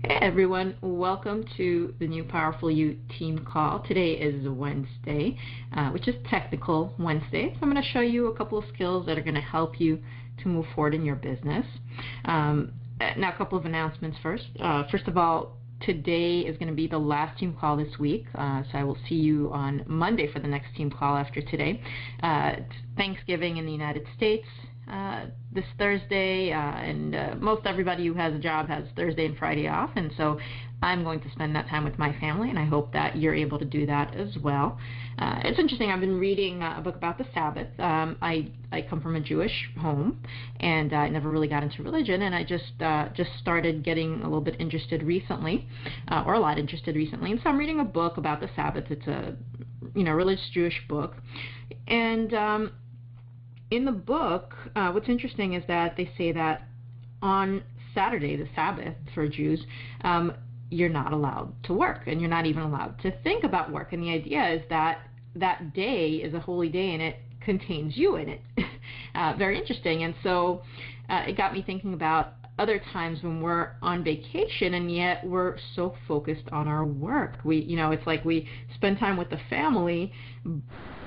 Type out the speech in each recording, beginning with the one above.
Hey everyone, welcome to the new Powerful You team call. Today is Wednesday, which is Technical Wednesday. So I'm going to show you a couple of skills that are going to help you to move forward in your business. Now a couple of announcements first. First of all, today is going to be the last team call this week, so I will see you on Monday for the next team call after today. It's Thanksgiving in the United States this Thursday, and most everybody who has a job has Thursday and Friday off, and so I'm going to spend that time with my family, and I hope that you're able to do that as well. It's interesting, I've been reading a book about the Sabbath. I come from a Jewish home, and I never really got into religion, and I just started getting a little bit interested recently, or a lot interested recently, and so I'm reading a book about the Sabbath. It's a religious Jewish book, and in the book, what's interesting is that they say that on Saturday, the Sabbath for Jews, you're not allowed to work, and you're not even allowed to think about work. And the idea is that that day is a holy day, and it contains you in it. Very interesting. And so it got me thinking about other times when we're on vacation, and yet we're so focused on our work. It's like we spend time with the family,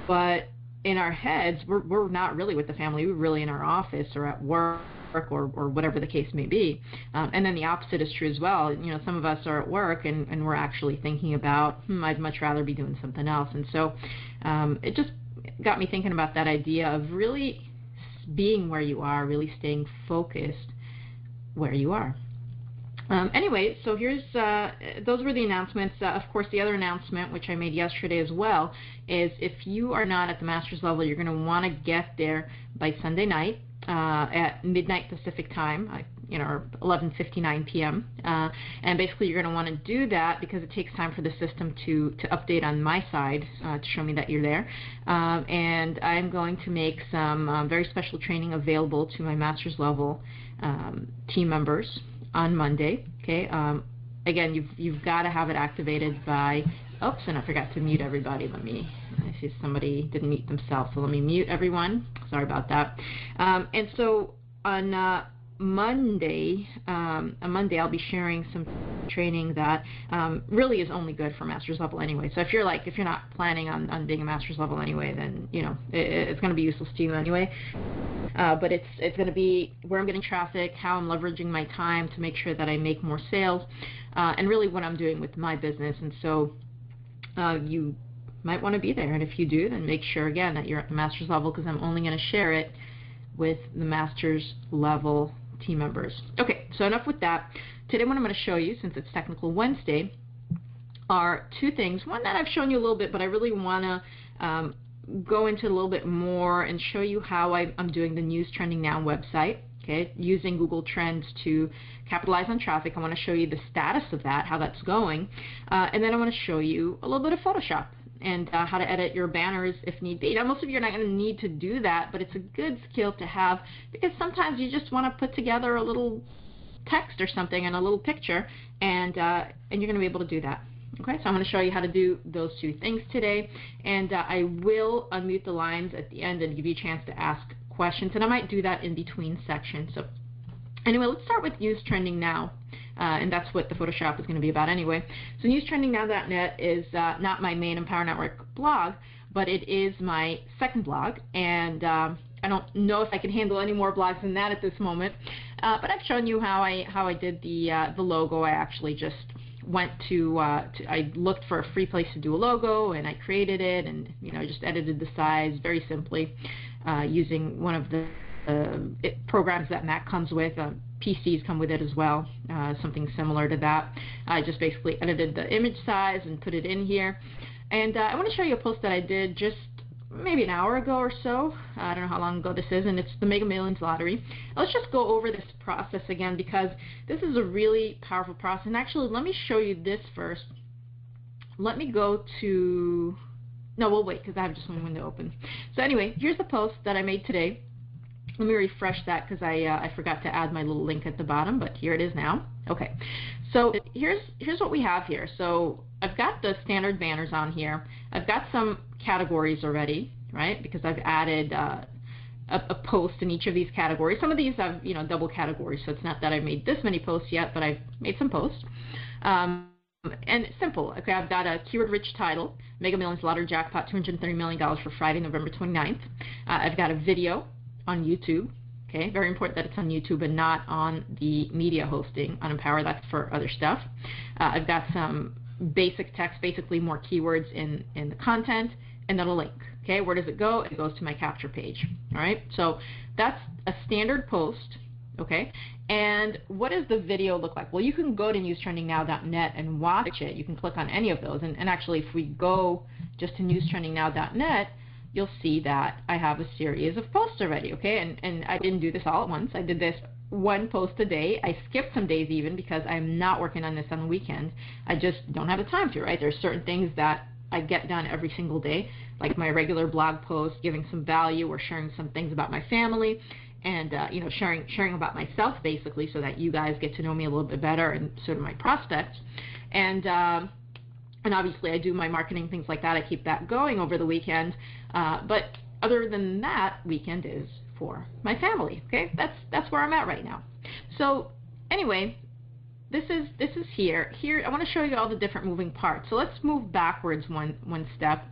but in our heads, we're not really with the family. We're really in our office or at work or whatever the case may be. And then the opposite is true as well. Some of us are at work and we're actually thinking about, I'd much rather be doing something else. And so it just got me thinking about that idea of really being where you are, really staying focused where you are. Anyway, so here's those were the announcements. Of course, the other announcement, which I made yesterday as well, is if you are not at the master's level, you're going to want to get there by Sunday night at midnight Pacific time, or 11:59 p.m. And basically, you're going to want to do that because it takes time for the system to update on my side to show me that you're there. And I'm going to make some very special training available to my master's level team members on Monday. Okay. Again, you've got to have it activated by. Oops, and I forgot to mute everybody. I see somebody didn't mute themselves, so let me mute everyone. Sorry about that. And so on Monday, I'll be sharing some training that really is only good for master's level anyway. So if you're not planning on being a master's level anyway, then it's going to be useless to you anyway. But it's going to be where I'm getting traffic, how I'm leveraging my time to make sure that I make more sales, and really what I'm doing with my business. And so you might want to be there, and if you do, then make sure again that you're at the master's level, because I'm only going to share it with the master's level team members. Okay, so enough with that. Today what I'm going to show you, since it's Technical Wednesday, are two things. One that I've shown you a little bit, but I really want to go into a little bit more and show you how I'm doing the News Trending Now website, okay, using Google Trends to capitalize on traffic. I want to show you the status of that, how that's going, and then I want to show you a little bit of Photoshop and how to edit your banners if need be. Now, most of you are not going to need to do that, but it's a good skill to have, because sometimes you just want to put together a little text or something and a little picture, and you're going to be able to do that. Okay, so I'm going to show you how to do those two things today, and I will unmute the lines at the end and give you a chance to ask questions, and I might do that in between sections. So anyway, let's start with News Trending Now, and that's what the Photoshop is going to be about anyway. So newstrendingnow.net is not my main Empower Network blog, but it is my second blog, and I don't know if I can handle any more blogs than that at this moment, but I've shown you how I did the logo. I actually just went to I looked for a free place to do a logo, and I created it, and just edited the size very simply using one of the programs that Mac comes with. PCs come with it as well, something similar to that. I just basically edited the image size and put it in here, and I want to show you a post that I did just maybe an hour ago or so. I don't know how long ago this is, and it's the Mega Millions Lottery. Let's just go over this process again, because this is a really powerful process. And actually, let me show you this first. Let me go to, no, we'll wait, because I have just one window open. So anyway, here's the post that I made today. Let me refresh that, because I forgot to add my little link at the bottom, but here it is now. Okay, so here's what we have here. So I've got the standard banners on here. I've got some categories already, right, because I've added a post in each of these categories. Some of these have, you know, double categories, so it's not that I've made this many posts yet, but I've made some posts. And it's simple. Okay, I've got a keyword-rich title, Mega Millions Lottery Jackpot, $230 million for Friday, November 29th. I've got a video on YouTube. Okay, very important that it's on YouTube and not on the media hosting on Empower. That's for other stuff. I've got some basic text, basically more keywords in the content, and then a link. Okay, where does it go? It goes to my capture page. All right, so that's a standard post. Okay, and what does the video look like? Well, you can go to newstrendingnow.net and watch it. You can click on any of those, and actually if we go just to newstrendingnow.net, you'll see that I have a series of posts already, okay? And I didn't do this all at once. I did this one post a day. I skipped some days even because I'm not working on this on the weekend. I just don't have the time to, right? There's certain things that I get done every single day, like my regular blog post, giving some value or sharing some things about my family, and you know, sharing about myself basically, so that you guys get to know me a little bit better and sort of my prospects. And obviously I do my marketing, things like that. I keep that going over the weekend. But other than that, weekend is for my family. Okay, that's where I'm at right now. So anyway, this is here. Here I want to show you all the different moving parts. So let's move backwards one step,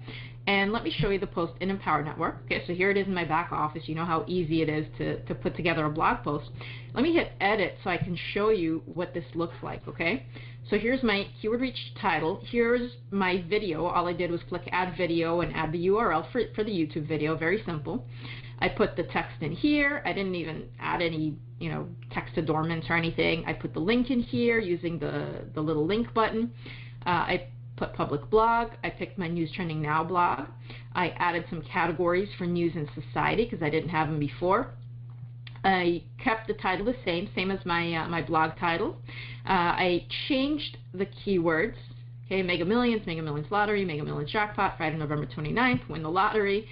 and let me show you the post in Empower Network. Okay, so here it is in my back office. You know how easy it is to put together a blog post. Let me hit edit so I can show you what this looks like. Okay, so here's my keyword reach title. Here's my video. All I did was click add video and add the URL for the YouTube video. Very simple. I put the text in here. I didn't even add any, you know, text adornments or anything. I put the link in here using the little link button. I put public blog. I picked my News Trending Now blog. I added some categories for news and society because I didn't have them before. I kept the title the same as my blog title. I changed the keywords. Okay, Mega Millions Lottery, Mega Millions Jackpot, Friday, November 29th, win the lottery,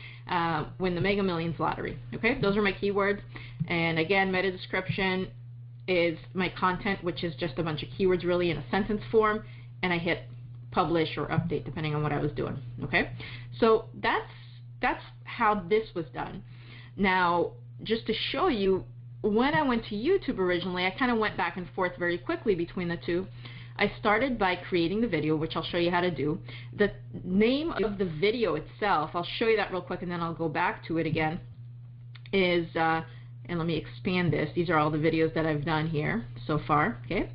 win the Mega Millions Lottery. Okay, those are my keywords. And again, meta description is my content, which is just a bunch of keywords really in a sentence form, and I hit publish or update depending on what I was doing. Okay, so that's how this was done. Now, just to show you, when I went to YouTube originally, I kind of went back and forth very quickly between the two. I started by creating the video, which I'll show you how to do. The name of the video itself, I'll show you that real quick and then I'll go back to it again, is, and let me expand this. These are all the videos that I've done here so far. Okay,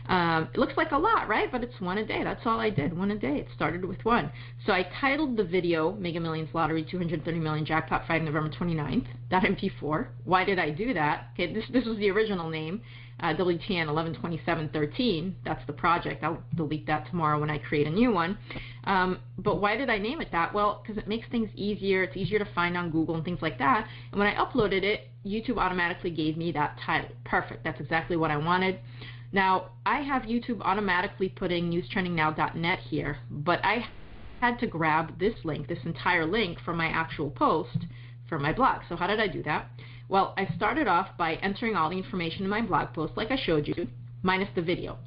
it looks like a lot, right? But it's one a day. That's all I did, one a day. It started with one. So I titled the video Mega Millions Lottery 230 million Jackpot Friday, November 29th, .mp4. Why did I do that? Okay, this was the original name. WTN 112713, that's the project. I'll delete that tomorrow when I create a new one. But why did I name it that? Well, because it makes things easier. It's easier to find on Google and things like that. And when I uploaded it, YouTube automatically gave me that title. Perfect. That's exactly what I wanted. Now, I have YouTube automatically putting newstrendingnow.net here, but I had to grab this link, this entire link from my actual post for my blog. So how did I do that? Well, I started off by entering all the information in my blog post like I showed you, minus the video.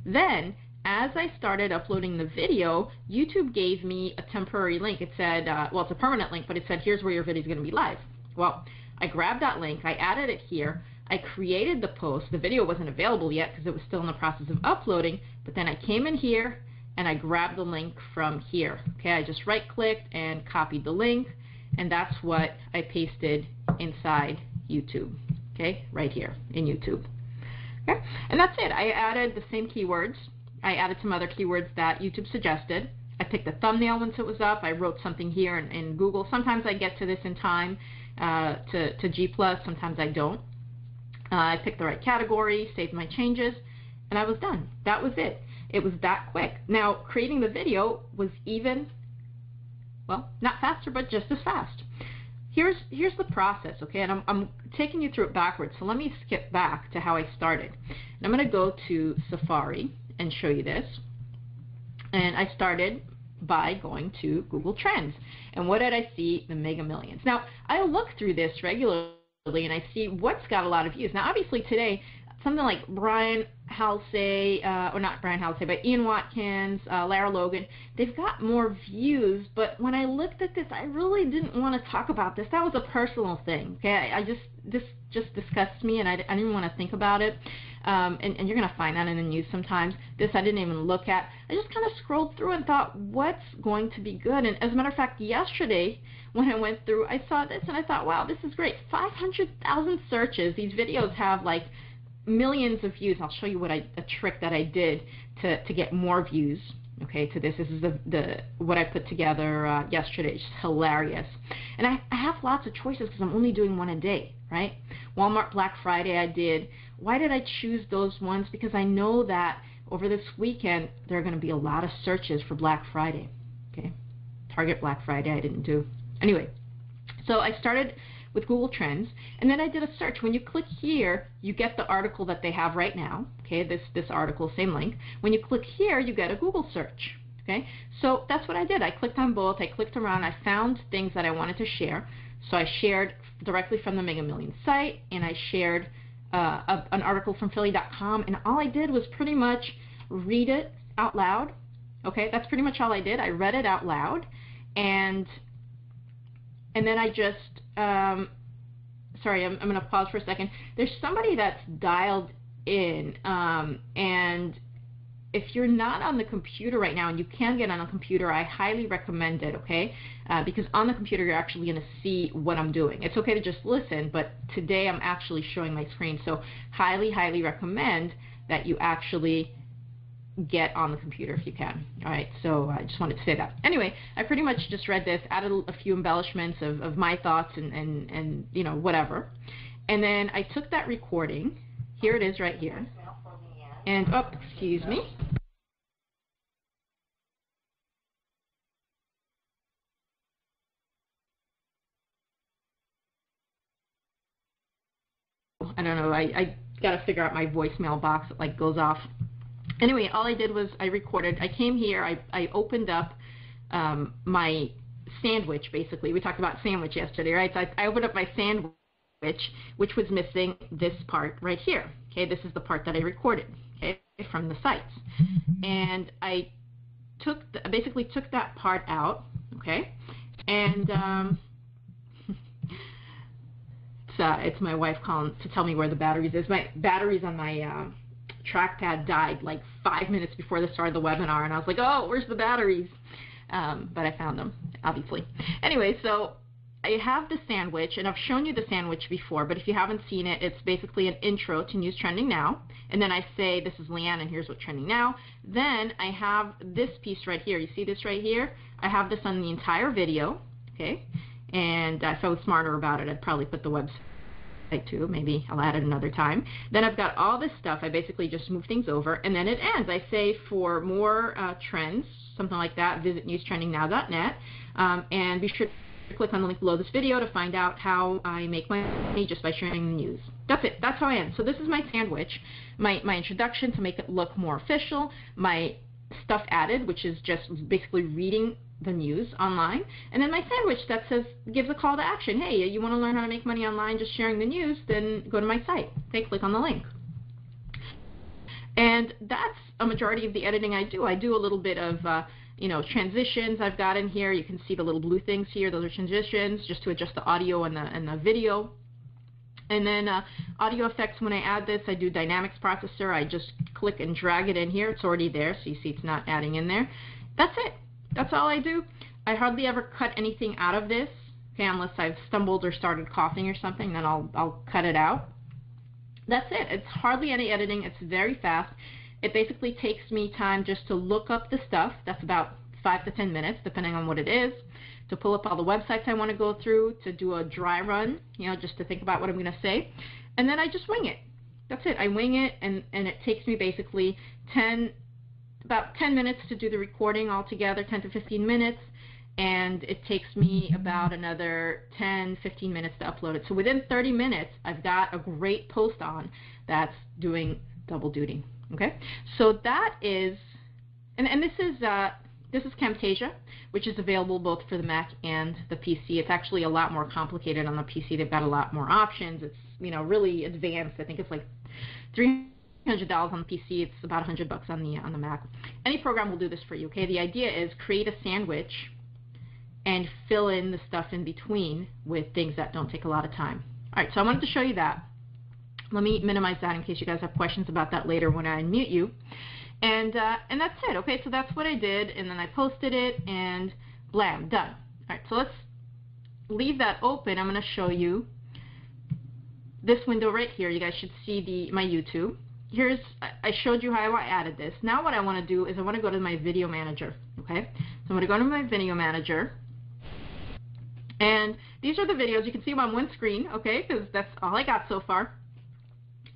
Then, as I started uploading the video, YouTube gave me a temporary link. It said, well, it's a permanent link, but it said, here's where your video is going to be live. Well, I grabbed that link, I added it here, I created the post. The video wasn't available yet because it was still in the process of uploading, but then I came in here and I grabbed the link from here. Okay, I just right-clicked and copied the link, and that's what I pasted inside YouTube, okay, right here in YouTube. Okay, and that's it. I added the same keywords. I added some other keywords that YouTube suggested. I picked a thumbnail once it was up. I wrote something here in Google. Sometimes I get to this in time to G+, sometimes I don't. I picked the right category, saved my changes, and I was done. That was it. It was that quick. Now, creating the video was even, well, not faster, but just as fast. Here's the process, okay, and I'm taking you through it backwards, so let me skip back to how I started. And I'm going to go to Safari and show you this. And I started by going to Google Trends. And what did I see? The Mega Millions. Now, I look through this regularly and I see what's got a lot of views. Now, obviously today, something like, Brian, Halsey, or not Brian Halsey, but Ian Watkins, Lara Logan. They've got more views, but when I looked at this, I really didn't want to talk about this. That was a personal thing, okay? This just disgusts me, and I didn't want to think about it. And you're going to find that in the news sometimes. This I didn't even look at. I just kind of scrolled through and thought, what's going to be good? And as a matter of fact, yesterday when I went through, I saw this and I thought, wow, this is great. 500,000 searches. These videos have like millions of views. I'll show you a trick that I did to get more views. Okay, to this. This is what I put together yesterday. It's just hilarious. And I have lots of choices because I'm only doing one a day, right? Walmart Black Friday I did. Why did I choose those ones? Because I know that over this weekend there are going to be a lot of searches for Black Friday. Okay, Target Black Friday I didn't do. Anyway, so I started with Google Trends, and then I did a search. When you click here, you get the article that they have right now. Okay, this article, same link. When you click here, you get a Google search. Okay, so that's what I did. I clicked on both. I clicked around. I found things that I wanted to share. So I shared directly from the Mega Millions site, and I shared an article from Philly.com, and all I did was pretty much read it out loud. Okay, that's pretty much all I did. I read it out loud, and then I just sorry, I'm going to pause for a second. There's somebody that's dialed in, and if you're not on the computer right now and you can get on a computer, I highly recommend it, okay? Because on the computer you're actually going to see what I'm doing. It's okay to just listen, but today I'm actually showing my screen, so highly, highly recommend that you actually get on the computer if you can. All right, so I just wanted to say that. Anyway, I pretty much just read this, added a few embellishments of my thoughts and you know, whatever. And then I took that recording. Here it is right here. And, oh, excuse me. I don't know, I got to figure out my voicemail box. It like goes off. Anyway, all I did was I recorded. I came here, I opened up my sandwich, basically. We talked about sandwich yesterday, right? So I opened up my sandwich, which was missing this part right here. Okay, this is the part that I recorded, okay, from the sites. And I basically took that part out, okay, and it's my wife calling to tell me where the batteries is. My batteries on my trackpad died like 5 minutes before the start of the webinar, and I was like, oh, where's the batteries? But I found them, obviously. Anyway, so I have the sandwich, and I've shown you the sandwich before, but if you haven't seen it, it's basically an intro to News Trending Now, and then I say, this is Leanne, and here's what's trending now. Then I have this piece right here. You see this right here? I have this on the entire video, okay? And if I was smarter about it, I'd probably put the website too. Maybe I'll add it another time. Then I've got all this stuff. I basically just move things over, and then it ends. I say, for more trends, something like that, visit newstrendingnow.net, and be sure to click on the link below this video to find out how I make my money just by sharing the news. That's it. That's how I end. So this is my sandwich, my introduction to make it look more official, my stuff added, which is just basically reading the news online, and then my sandwich that says, gives a call to action. Hey, you want to learn how to make money online just sharing the news? Then go to my site. Okay, click on the link. And that's a majority of the editing I do. I do a little bit of you know, transitions I've got in here. You can see the little blue things here. Those are transitions, just to adjust the audio and the video. And then audio effects, when I add this, I do Dynamics Processor. I just click and drag it in here. It's already there, so you see it's not adding in there. That's it. That's all I do. I hardly ever cut anything out of this, okay, unless I've stumbled or started coughing or something, then I'll cut it out. That's it. It's hardly any editing. It's very fast. It basically takes me time just to look up the stuff. That's about 5 to 10 minutes, depending on what it is, to pull up all the websites I want to go through, to do a dry run, you know, just to think about what I'm going to say. And then I just wing it. That's it. I wing it, and it takes me basically about 10 minutes to do the recording altogether, 10 to 15 minutes, and it takes me about another 10, 15 minutes to upload it. So within 30 minutes, I've got a great post on that's doing double duty. Okay, so that is, and this is Camtasia, which is available both for the Mac and the PC. It's actually a lot more complicated on the PC. They've got a lot more options. It's, you know, really advanced. I think it's like $300 $100 on the PC. It's about $100 on the Mac. Any program will do this for you. Okay. The idea is create a sandwich and fill in the stuff in between with things that don't take a lot of time. All right. So I wanted to show you that. Let me minimize that in case you guys have questions about that later when I unmute you. And that's it. Okay. So that's what I did, and then I posted it, and blam, done. All right. So let's leave that open. I'm going to show you this window right here. You guys should see my YouTube. I showed you how I added this. Now what I want to do is I want to go to my video manager. Okay, so I'm going to go to my video manager, and these are the videos. You can see them on one screen, okay, because that's all I got so far.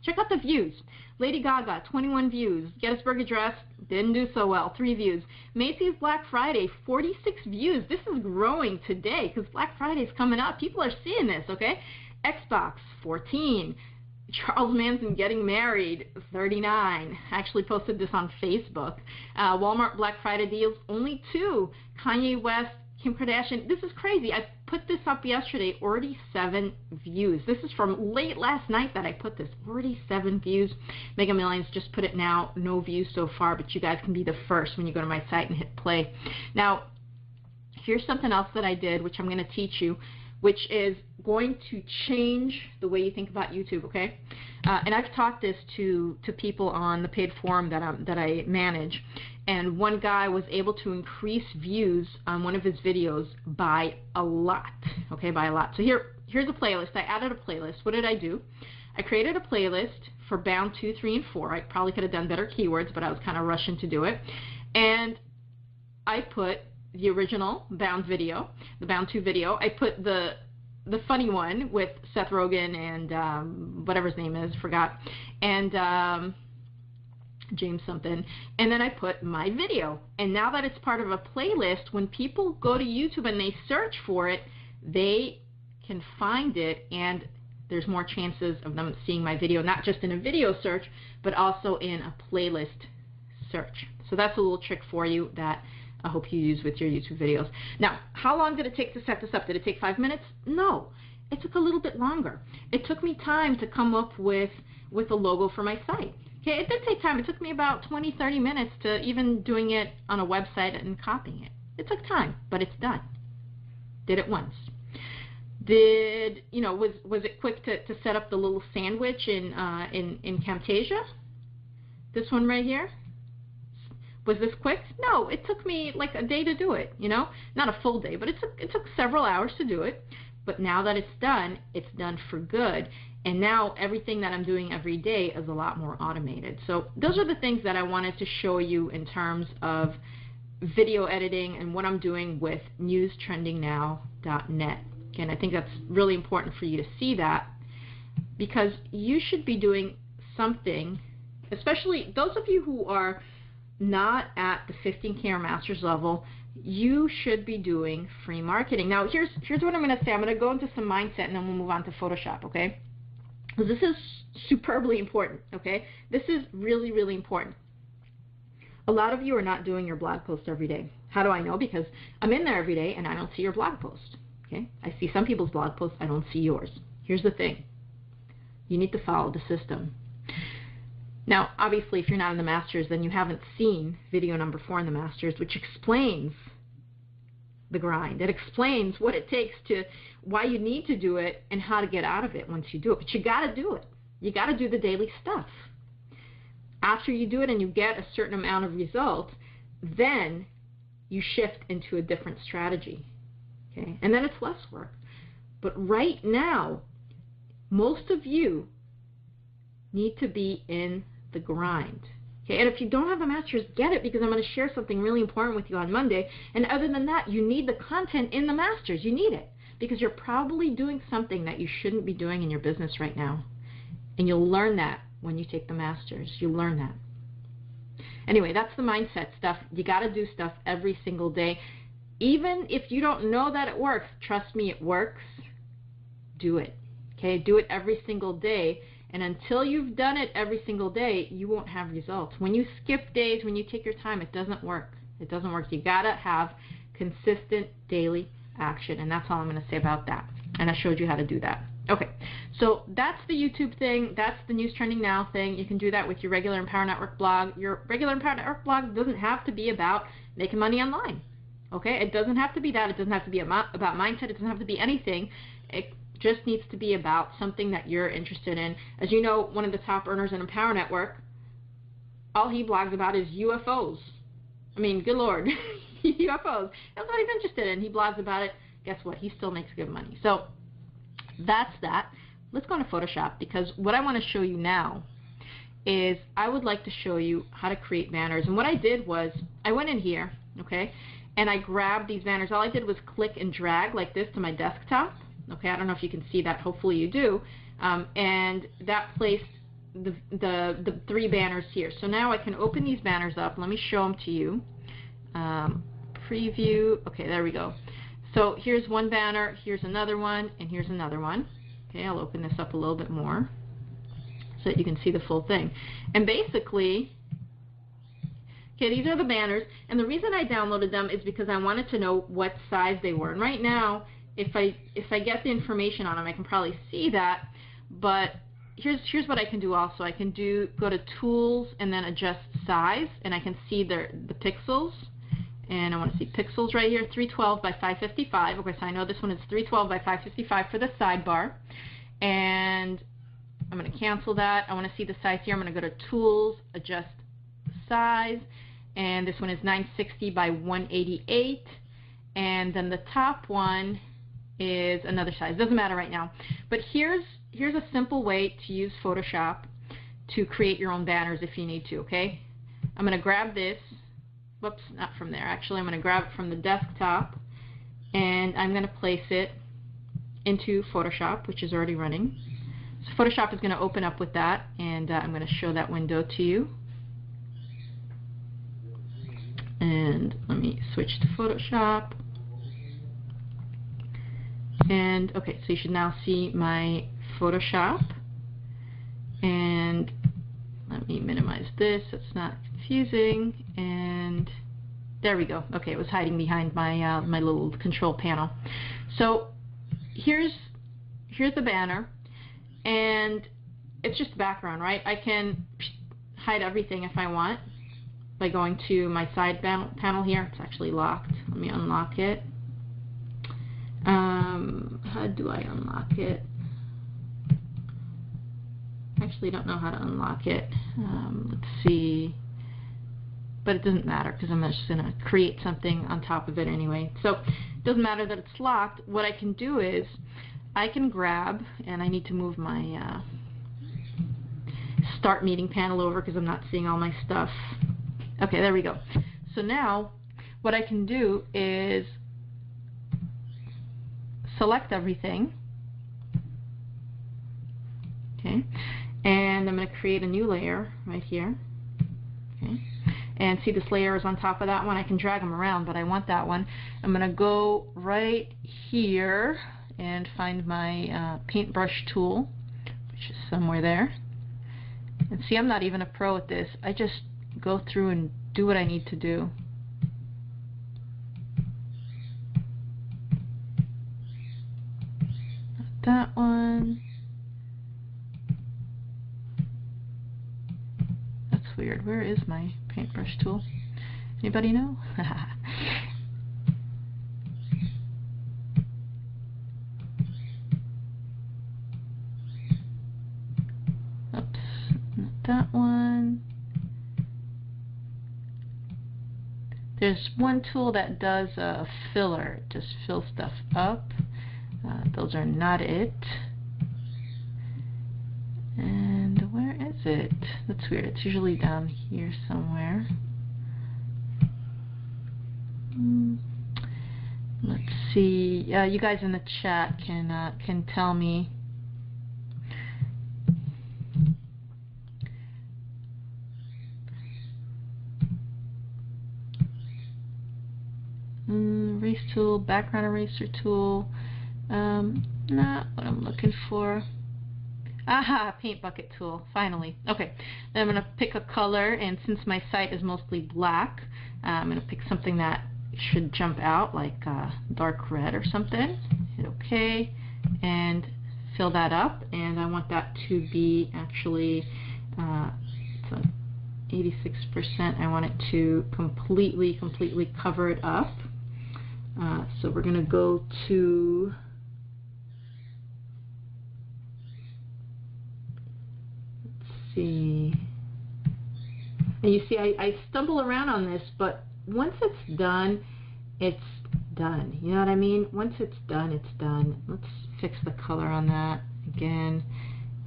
Check out the views. Lady Gaga, 21 views. Gettysburg Address, didn't do so well, 3 views. Macy's Black Friday, 46 views. This is growing today because Black Friday is coming up. People are seeing this, okay? Xbox, 14. Charles Manson getting married, 39. I actually posted this on Facebook. Walmart Black Friday deals, only 2. Kanye West, Kim Kardashian. This is crazy. I put this up yesterday, already 7 views. This is from late last night that I put this. Already 7 views. Mega Millions just put it now. No views so far, but you guys can be the first when you go to my site and hit play. Now, here's something else that I did, which I'm going to teach you, which is going to change the way you think about YouTube, okay? And I've taught this to people on the paid forum that I manage, and one guy was able to increase views on one of his videos by a lot, okay, by a lot. So here's a playlist. I added a playlist. What did I do? I created a playlist for Bound 2, 3, and 4. I probably could have done better keywords, but I was kind of rushing to do it. And I put the original Bound video, the Bound 2 video. I put the funny one with Seth Rogen and whatever his name is, forgot, and James something, and then I put my video. And now that it's part of a playlist, when people go to YouTube and they search for it, they can find it, and there's more chances of them seeing my video, not just in a video search, but also in a playlist search. So that's a little trick for you that I hope you use with your YouTube videos. Now, how long did it take to set this up? Did it take 5 minutes? No. It took a little bit longer. It took me time to come up with a logo for my site. Okay, it did take time. It took me about 20, 30 minutes to even doing it on a website and copying it. It took time, but it's done. Did it once. Was it quick to set up the little sandwich in Camtasia? This one right here? Was this quick? No, it took me like a day to do it, you know? Not a full day, but it took several hours to do it. But now that it's done for good. And now everything that I'm doing every day is a lot more automated. So those are the things that I wanted to show you in terms of video editing and what I'm doing with newstrendingnow.net. And I think that's really important for you to see that, because you should be doing something, especially those of you who are not at the 15K or master's level. You should be doing free marketing. Now here's what I'm going to say. I'm going to go into some mindset and then we'll move on to Photoshop, okay? Because this is superbly important, okay? This is really, really important. A lot of you are not doing your blog post every day. How do I know? Because I'm in there every day and I don't see your blog post, okay? I see some people's blog posts, I don't see yours. Here's the thing. You need to follow the system. Now, obviously, if you're not in the Masters, then you haven't seen video number 4 in the Masters, which explains the grind. It explains what it takes to, why you need to do it and how to get out of it once you do it. But you got to do it. You got to do the daily stuff. After you do it and you get a certain amount of results, then you shift into a different strategy. Okay? And then it's less work. But right now, most of you need to be in the grind. Okay, and if you don't have a master's, get it, because I'm going to share something really important with you on Monday. And other than that, you need the content in the master's. You need it because you're probably doing something that you shouldn't be doing in your business right now. And you'll learn that when you take the master's. You'll learn that. Anyway, that's the mindset stuff. You got to do stuff every single day. Even if you don't know that it works, trust me, it works. Do it. Okay, do it every single day. And until you've done it every single day, you won't have results. When you skip days, when you take your time, it doesn't work. It doesn't work. You got to have consistent daily action. And that's all I'm going to say about that. And I showed you how to do that. Okay, so that's the YouTube thing. That's the News Trending Now thing. You can do that with your regular Empower Network blog. Your regular Empower Network blog doesn't have to be about making money online. Okay, it doesn't have to be that. It doesn't have to be about mindset. It doesn't have to be anything. It just needs to be about something that you're interested in. As you know, one of the top earners in Empower Network, all he blogs about is UFOs. I mean, good Lord, UFOs. That's what he's interested in. He blogs about it. Guess what? He still makes good money. So that's that. Let's go into Photoshop, because what I want to show you now is I would like to show you how to create banners. And what I did was I went in here, okay, and I grabbed these banners. All I did was click and drag like this to my desktop. Okay, I don't know if you can see that. Hopefully you do. And that placed the 3 banners here. So now I can open these banners up. Let me show them to you. Preview. Okay, there we go. So here's one banner, here's another one, and here's another one. Okay, I'll open this up a little bit more so that you can see the full thing. And basically, okay, these are the banners, and the reason I downloaded them is because I wanted to know what size they were. And right now, if I get the information on them, I can probably see that. But here's what I can do also. I can go to Tools and then adjust size, and I can see the pixels. And I want to see pixels right here, 312 by 555. Okay, so I know this one is 312 by 555 for the sidebar. And I'm going to cancel that. I want to see the size here. I'm going to go to Tools, Adjust Size. And this one is 960 by 188. And then the top one is another size. Doesn't matter right now. But here's a simple way to use Photoshop to create your own banners if you need to, okay? I'm going to grab this. Whoops, not from there. Actually, I'm going to grab it from the desktop, and I'm going to place it into Photoshop, which is already running. So Photoshop is going to open up with that, and I'm going to show that window to you. And let me switch to Photoshop. And okay, so you should now see my Photoshop. And let me minimize this so it's not confusing. And there we go. Okay, it was hiding behind my my little control panel. So here's the banner, and it's just background, right? I can hide everything if I want by going to my side panel here. It's actually locked. Let me unlock it. How do I unlock it? I actually don't know how to unlock it. Let's see. But it doesn't matter because I'm just going to create something on top of it anyway. So it doesn't matter that it's locked. What I can do is I can grab, and I need to move my Start Meeting panel over because I'm not seeing all my stuff. Okay, there we go. So now what I can do is select everything. Okay, and I'm going to create a new layer right here. Okay, and see this layer is on top of that one. I can drag them around, but I want that one. I'm going to go right here and find my paintbrush tool, which is somewhere there. And see, I'm not even a pro at this. I just go through and do what I need to do. Not that one. That's weird. Where is my paintbrush tool? Anybody know? Oops, not that one. There's one tool that does a filler. It just fills stuff up. Those are not it. And where is it? That's weird. It's usually down here somewhere. Let's see. You guys in the chat can tell me. Erase tool, background eraser tool. Not what I'm looking for. Aha, paint bucket tool, finally. Okay, then I'm going to pick a color, and since my site is mostly black, I'm going to pick something that should jump out, like dark red or something. Hit OK, and fill that up, and I want that to be actually 86%. I want it to completely cover it up. So we're going to go to see. And you see I stumble around on this, but once it's done, it's done. You know what I mean? Once it's done, it's done. Let's fix the color on that again.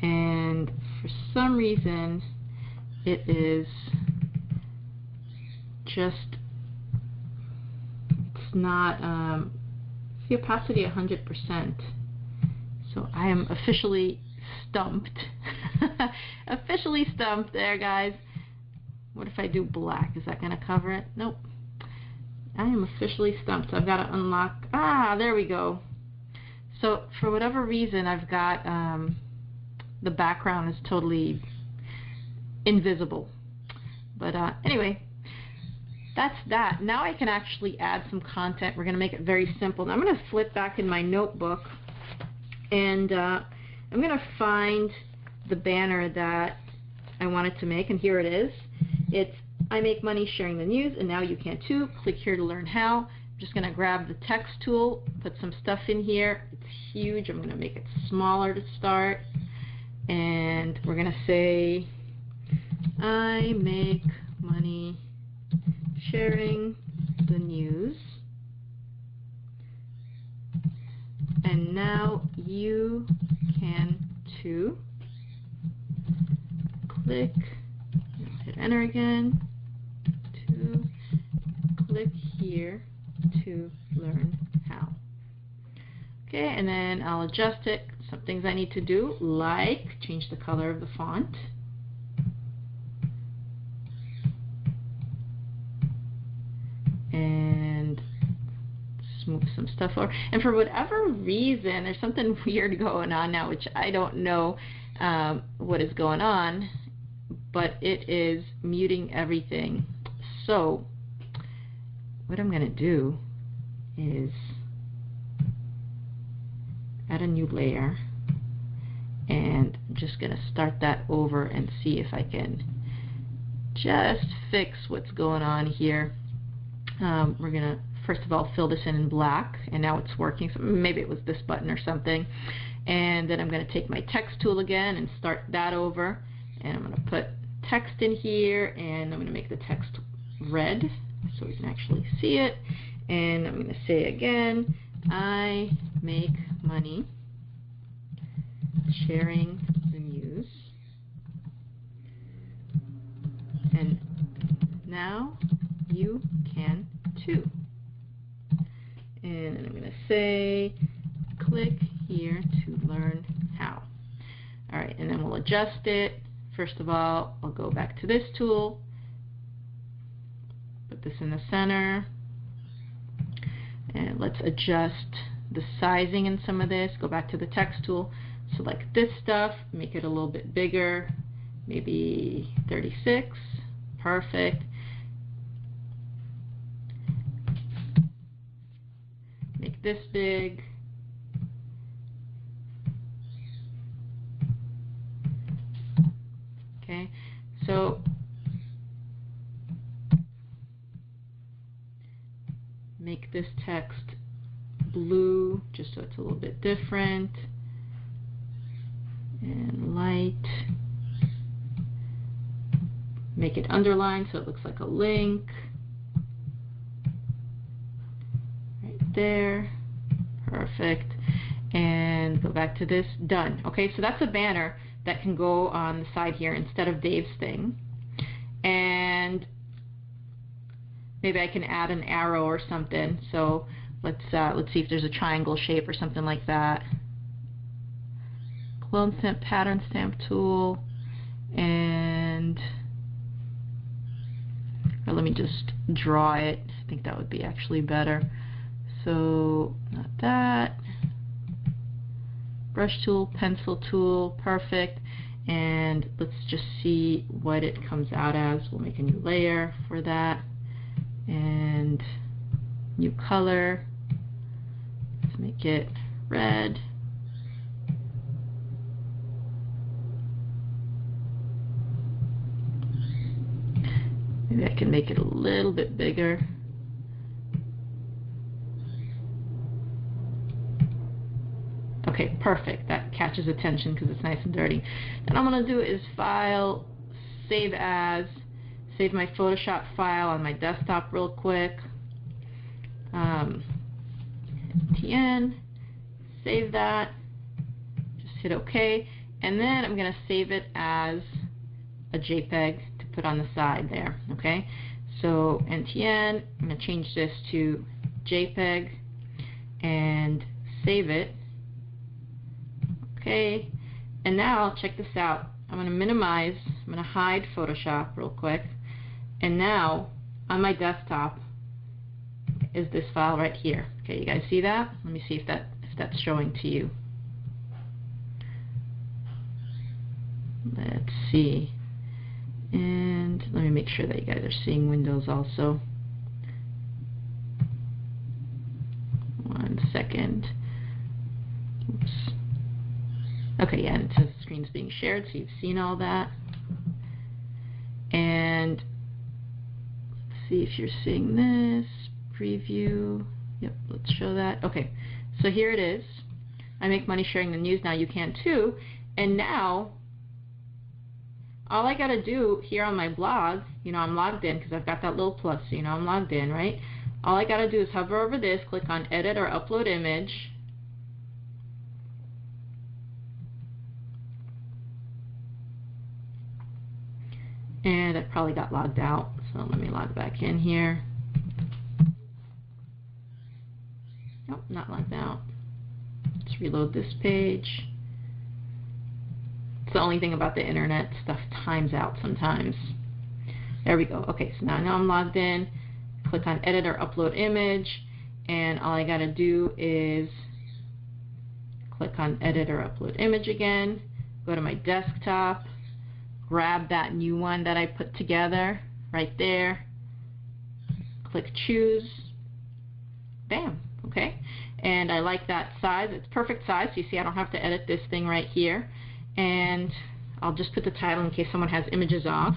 And for some reason, it is just, it's not, the opacity 100%. So I am officially stumped. Officially stumped there, guys. What if I do black? Is that going to cover it? Nope. I am officially stumped. So I've got to unlock. Ah, there we go. So for whatever reason, I've got the background is totally invisible. But anyway, that's that. Now I can actually add some content. We're going to make it very simple. Now I'm going to flip back in my notebook, and I'm going to find the banner that I wanted to make, and here it is. It's I make money sharing the news, and now you can too. Click here to learn how. I'm just going to grab the text tool, put some stuff in here. It's huge. I'm going to make it smaller to start, and we're going to say I make money sharing the news, and now you can too. Click, hit enter again, to click here to learn how. Okay, and then I'll adjust it. Some things I need to do, like change the color of the font. And move some stuff over. And for whatever reason, there's something weird going on now, which I don't know what is going on, but it is muting everything. So what I'm going to do is add a new layer, and I'm just going to start that over and see if I can just fix what's going on here. We're going to first of all fill this in black, and now it's working. So maybe it was this button or something. And then I'm going to take my text tool again and start that over, and I'm going to put text in here, and I'm going to make the text red so we can actually see it. And I'm going to say again, I make money sharing the news, and now you can too. And I'm going to say click here to learn how. Alright, and then we'll adjust it. First of all, I'll go back to this tool, put this in the center, and let's adjust the sizing in some of this. Go back to the text tool, select this stuff, make it a little bit bigger, maybe 36. Perfect. Make this big. Okay, so make this text blue just so it's a little bit different, and light. Make it underlined so it looks like a link right there. Perfect. And go back to this. Done. Okay, so that's a banner that can go on the side here instead of Dave's thing. And maybe I can add an arrow or something. So let's see if there's a triangle shape or something like that. Clone stamp, pattern stamp tool, and let me just draw it. I think that would be actually better. So not that. Brush tool, pencil tool, perfect. And let's just see what it comes out as. We'll make a new layer for that, and new color. Let's make it red. Maybe I can make it a little bit bigger. Okay, perfect. That catches attention because it's nice and dirty. Then I'm going to do is File, Save As, save my Photoshop file on my desktop real quick. TN, save that, just hit OK, and then I'm going to save it as a JPEG to put on the side there. Okay, so NTN, I'm going to change this to JPEG and save it. Okay, and now check this out. I'm going to minimize, I'm going to hide Photoshop real quick, and now on my desktop is this file right here. Okay, you guys see that? Let me see if that's showing to you. Let's see. And let me make sure that you guys are seeing Windows also. 1 second. Oops. Okay, yeah, and it says the screen's being shared, so you've seen all that. And let's see if you're seeing this. Preview. Yep, let's show that. Okay, so here it is. I make money sharing the news. Now you can too. And now all I got to do here on my blog, you know, I'm logged in because I've got that little plus, so you know I'm logged in, right? All I got to do is hover over this, click on Edit or Upload Image. And I probably got logged out, so let me log back in here. Nope, not logged out. Let's reload this page. It's the only thing about the internet, stuff times out sometimes. There we go. Okay, so now I'm logged in. Click on Edit or Upload Image, and all I got to do is click on Edit or Upload Image again, go to my desktop, grab that new one that I put together right there, click Choose, bam. Okay, and I like that size. It's perfect size. So you see I don't have to edit this thing right here. And I'll just put the title in case someone has images off.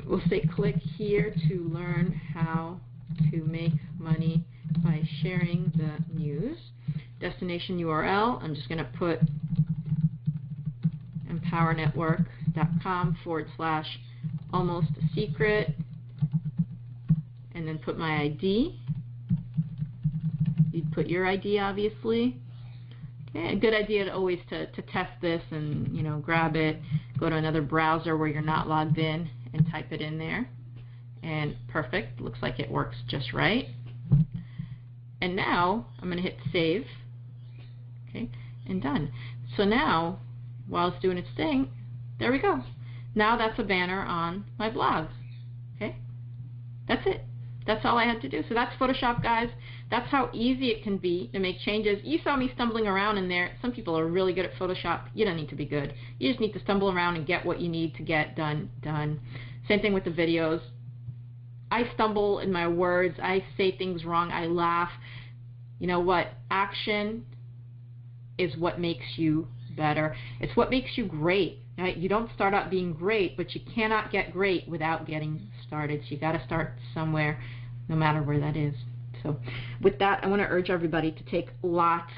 We'll say click here to learn how to make money by sharing the news. Destination URL, I'm just going to put empowernetwork.com/almostasecret and then put my ID. You'd put your ID, obviously. Okay, a good idea to always to test this and, you know, grab it, go to another browser where you're not logged in and type it in there. And perfect, looks like it works just right. And now I'm going to hit save. Okay, and done. So now, while it's doing its thing, there we go. Now that's a banner on my blog. Okay, that's it. That's all I had to do. So that's Photoshop, guys. That's how easy it can be to make changes. You saw me stumbling around in there. Some people are really good at Photoshop. You don't need to be good. You just need to stumble around and get what you need to get done. Same thing with the videos. I stumble in my words. I say things wrong. I laugh. You know what? Action is what makes you better. It's what makes you great. Right? You don't start out being great, but you cannot get great without getting started. So you got to start somewhere, no matter where that is. So with that, I want to urge everybody to take lots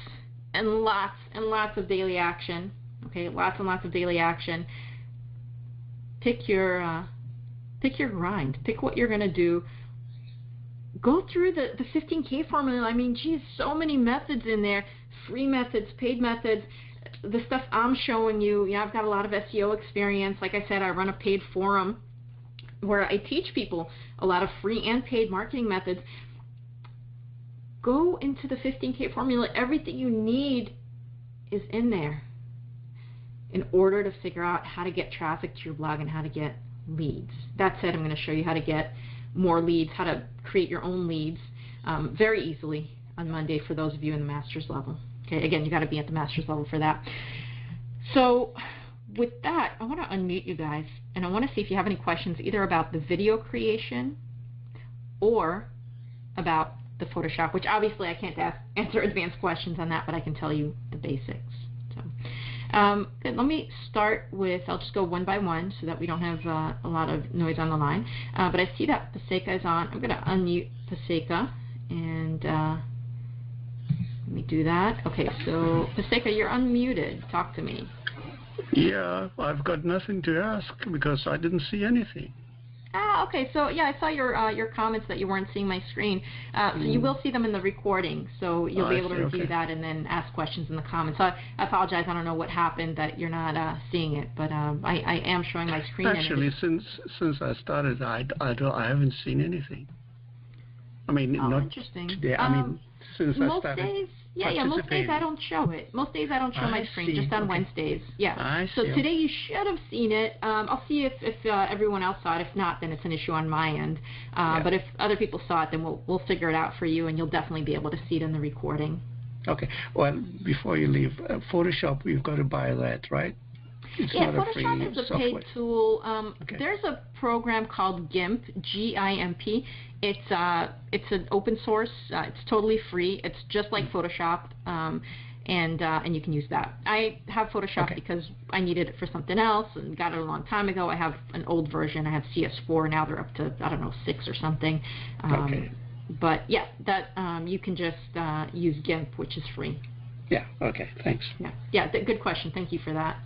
and lots and lots of daily action. Okay, lots and lots of daily action. Pick your grind. Pick what you're going to do. Go through the 15K formula. I mean, geez, so many methods in there. Free methods, paid methods. The stuff I'm showing you, yeah, I've got a lot of SEO experience. Like I said, I run a paid forum where I teach people a lot of free and paid marketing methods. Go into the 15K formula. Everything you need is in there in order to figure out how to get traffic to your blog and how to get leads. That said, I'm going to show you how to get more leads, how to create your own leads very easily on Monday for those of you in the master's level. Okay, again, you got to be at the master's level for that. So with that, I want to unmute you guys, and I want to see if you have any questions either about the video creation or about the Photoshop, which obviously I can't answer advanced questions on that, but I can tell you the basics. So, Good. Let me start with, I'll just go one by one so that we don't have a lot of noise on the line. But I see that Paseka is on. I'm going to unmute Paseka, and let me do that. Okay, so Paseka, you're unmuted. Talk to me. Yeah, I've got nothing to ask because I didn't see anything. Ah, okay. So yeah, I saw your comments that you weren't seeing my screen. So you will see them in the recording, so you'll be able to review that and then ask questions in the comments. So I apologize. I don't know what happened that you're not seeing it, but I am showing my screen. Actually, since I started, I haven't seen anything. I mean, not interesting. Today. I mean, since I started. Days, most days I don't show it. Most days I don't show my screen, just on Wednesdays. Yeah. So today you should have seen it. I'll see if everyone else saw it. If not, then it's an issue on my end. But if other people saw it, then we'll figure it out for you, and you'll definitely be able to see it in the recording. Okay. Well, before you leave, Photoshop, you've got to buy that, right? It's not a free Photoshop is a software. paid tool. There's a program called GIMP, G-I-M-P. It's an open source. It's totally free. It's just like Photoshop, and you can use that. I have Photoshop because I needed it for something else and got it a long time ago. I have an old version. I have CS4. Now they're up to, I don't know, 6 or something. But yeah, that you can just use GIMP, which is free. Yeah. Okay. Thanks. Yeah. Good question. Thank you for that.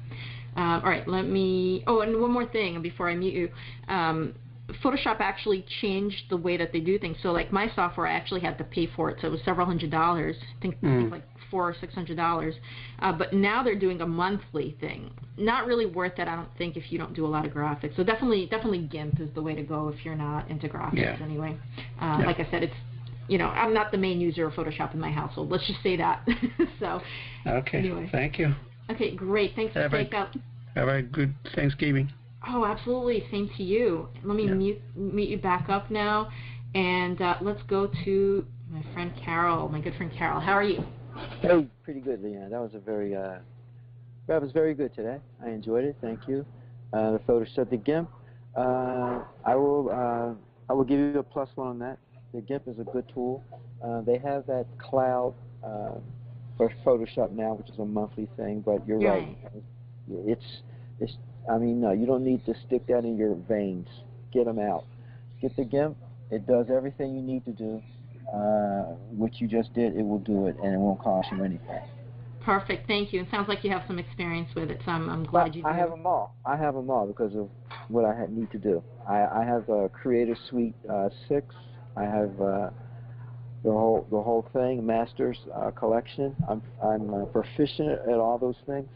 All right, let me, and one more thing before I mute you. Photoshop actually changed the way that they do things. So like my software, I actually had to pay for it, so it was several $100s. I think like $400 or $600. But now they're doing a monthly thing. Not really worth it, I don't think, if you don't do a lot of graphics. So definitely GIMP is the way to go if you're not into graphics anyway. Like I said, it's, I'm not the main user of Photoshop in my household. Let's just say that. So anyway. Thank you. Okay, great. Thanks for taking up. Have a good Thanksgiving. Oh, absolutely. Same to you. Let me mute you back up now, and let's go to my friend Carol, my good friend Carol. How are you? Oh, pretty good, Leanne. That was very good today. I enjoyed it. Thank you. The Photoshop, the GIMP. I will give you a +1 on that. The GIMP is a good tool. They have that cloud for Photoshop now, which is a monthly thing. But you're right. I mean, no, you don't need to stick that in your veins. Get them out. Get the GIMP. It does everything you need to do. What you just did, it will do it, and it won't cost you anything. Perfect. Thank you. It sounds like you have some experience with it, so I'm glad you do. I have them all. I have them all because of what I need to do. I have Creator Suite 6. I have the whole thing, Masters collection. I'm proficient at all those things.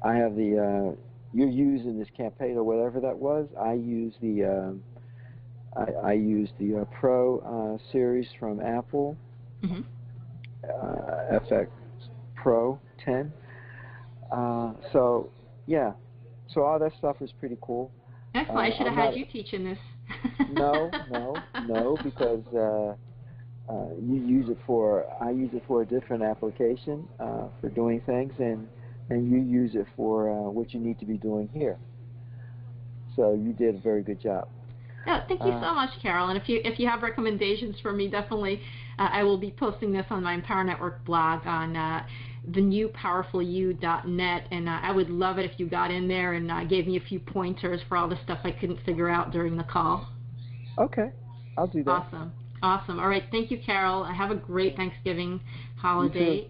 I have the you're using this campaign or whatever that was. I use the Pro series from Apple, FX Pro 10. So yeah, so all that stuff is pretty cool. Excellent. I should have had you teaching this. No, because you use it for. I use it for a different application for doing things, and you use it for what you need to be doing here. So you did a very good job. Yeah, thank you so much, Carol. And if you have recommendations for me, definitely I will be posting this on my Empower Network blog on thenewpowerfulyou.net, and I would love it if you got in there and gave me a few pointers for all the stuff I couldn't figure out during the call. Okay, I'll do that. Awesome. All right, thank you, Carol. Have a great Thanksgiving holiday.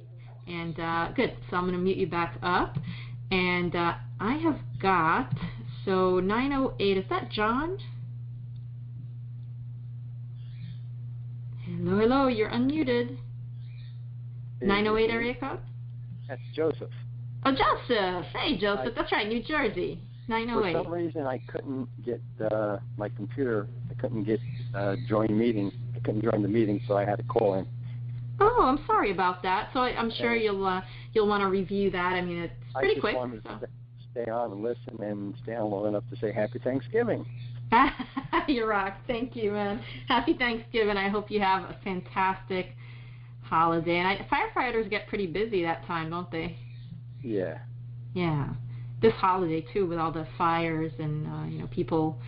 And good. So I'm going to mute you back up. And I have got, so 908, is that John? Hello, you're unmuted. 908 area code? That's Joseph. Oh, Joseph. Hey, Joseph. That's right, New Jersey. 908. For some reason, I couldn't get my computer. I couldn't get join meeting. I couldn't join the meeting, so I had to call in. Oh, I'm sorry about that. So I'm sure you'll want to review that. I mean, it's pretty quick. I just wanted to stay on and listen and stay on long enough to say Happy Thanksgiving. You rock. Thank you, man. Happy Thanksgiving. I hope you have a fantastic holiday. And firefighters get pretty busy that time, don't they? Yeah. Yeah. This holiday too, with all the fires and people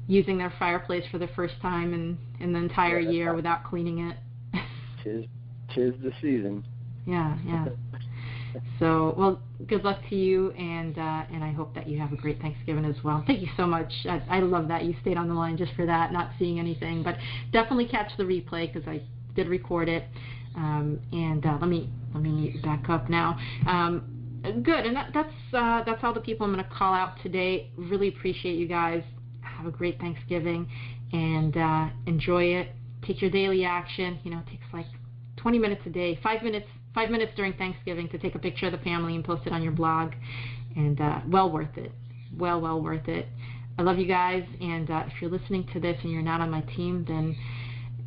using their fireplace for the first time in the entire year without cleaning it. Tis the season. Yeah. So, well, good luck to you, and I hope that you have a great Thanksgiving as well. Thank you so much. I love that you stayed on the line just for that, not seeing anything, but definitely catch the replay because I did record it. And let me back up now. Good, and that's all the people I'm going to call out today. Really appreciate you guys. Have a great Thanksgiving, and enjoy it. Take your daily action. You know, it takes like 20 minutes a day, 5 minutes during Thanksgiving to take a picture of the family and post it on your blog, and well worth it. Well worth it. I love you guys, and if you're listening to this and you're not on my team, then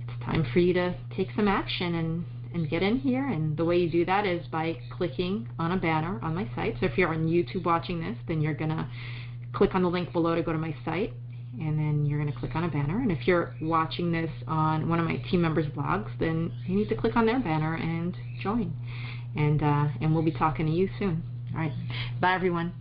it's time for you to take some action and get in here. And the way you do that is by clicking on a banner on my site. So if you're on YouTube watching this, then you're going to click on the link below to go to my site, and then you're going to click on a banner. And if you're watching this on one of my team members' blogs, then you need to click on their banner and join. And we'll be talking to you soon. All right. Bye, everyone.